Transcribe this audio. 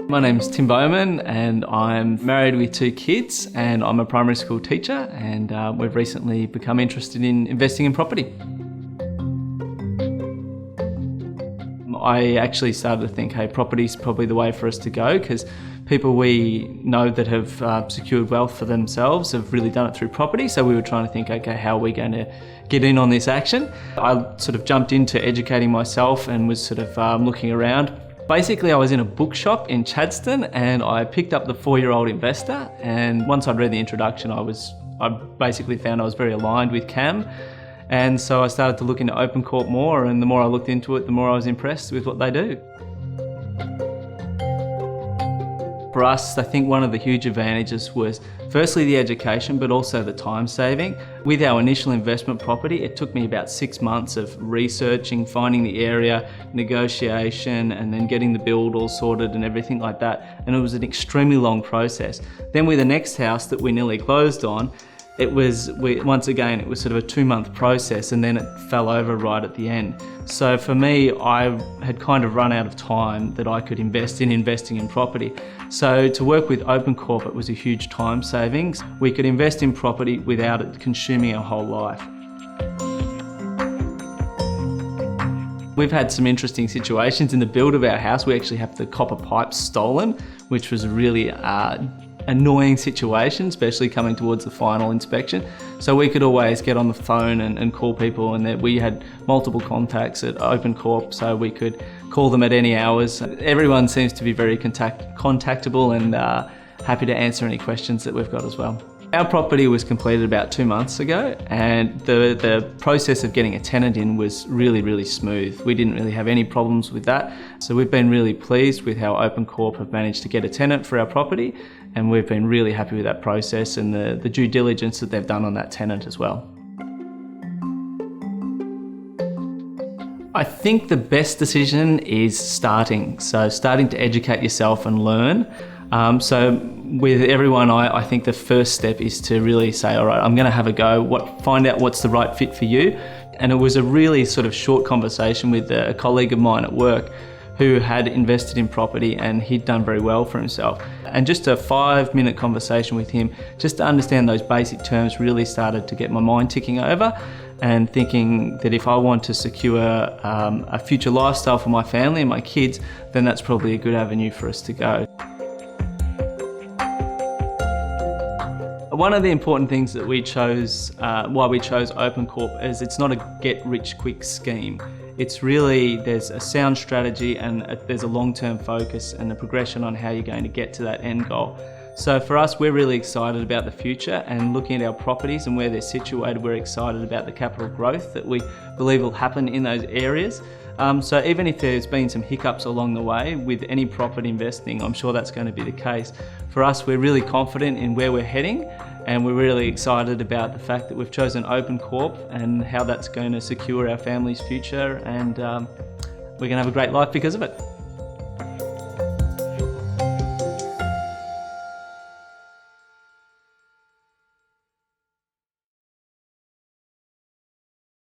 My name's Tim Bowman and I'm married with 2 kids and I'm a primary school teacher, and we've recently become interested in investing in property. I actually started to think, hey, property's probably the way for us to go, because people we know that have secured wealth for themselves have really done it through property. So we were trying to think, okay, how are we going to get in on this action? I sort of jumped into educating myself and was sort of looking around. Basically, I was in a bookshop in Chadstone and I picked up The 4-Year-Old Investor, and once I'd read the introduction, I basically found I was very aligned with Cam. And so I started to look into OpenCorp more, and the more I looked into it, the more I was impressed with what they do. For us, I think one of the huge advantages was firstly the education, but also the time saving. With our initial investment property, it took me about 6 months of researching, finding the area, negotiation, and then getting the build all sorted and everything like that. And it was an extremely long process. Then with the next house that we nearly closed on, once again, it was sort of a 2-month process, and then it fell over right at the end. So for me, I had kind of run out of time that I could invest in investing in property. So to work with OpenCorp, it was a huge time savings. We could invest in property without it consuming our whole life. We've had some interesting situations in the build of our house. We actually have the copper pipes stolen, which was really annoying situation, especially coming towards the final inspection. So we could always get on the phone and call people, and we had multiple contacts at OpenCorp, so we could call them at any hours. Everyone seems to be very contactable and happy to answer any questions that we've got as well. Our property was completed about 2 months ago, and the process of getting a tenant in was really, really smooth. We didn't really have any problems with that. So we've been really pleased with how OpenCorp have managed to get a tenant for our property, and we've been really happy with that process and the due diligence that they've done on that tenant as well. I think the best decision is starting. So starting to educate yourself and learn. So with everyone, I think the first step is to really say, all right, I'm going to have a go, find out what's the right fit for you. And it was a really sort of short conversation with a colleague of mine at work who had invested in property, and he'd done very well for himself. And just a 5-minute conversation with him, just to understand those basic terms, really started to get my mind ticking over and thinking that if I want to secure a future lifestyle for my family and my kids, then that's probably a good avenue for us to go. One of the important things that we chose, why we chose OpenCorp, is it's not a get-rich-quick scheme. It's really, there's a sound strategy and there's a long-term focus and a progression on how you're going to get to that end goal. So for us, we're really excited about the future, and looking at our properties and where they're situated, we're excited about the capital growth that we believe will happen in those areas. So even if there's been some hiccups along the way with any property investing, I'm sure that's going to be the case. For us, we're really confident in where we're heading, and we're really excited about the fact that we've chosen OpenCorp and how that's going to secure our family's future, and we're going to have a great life because of it.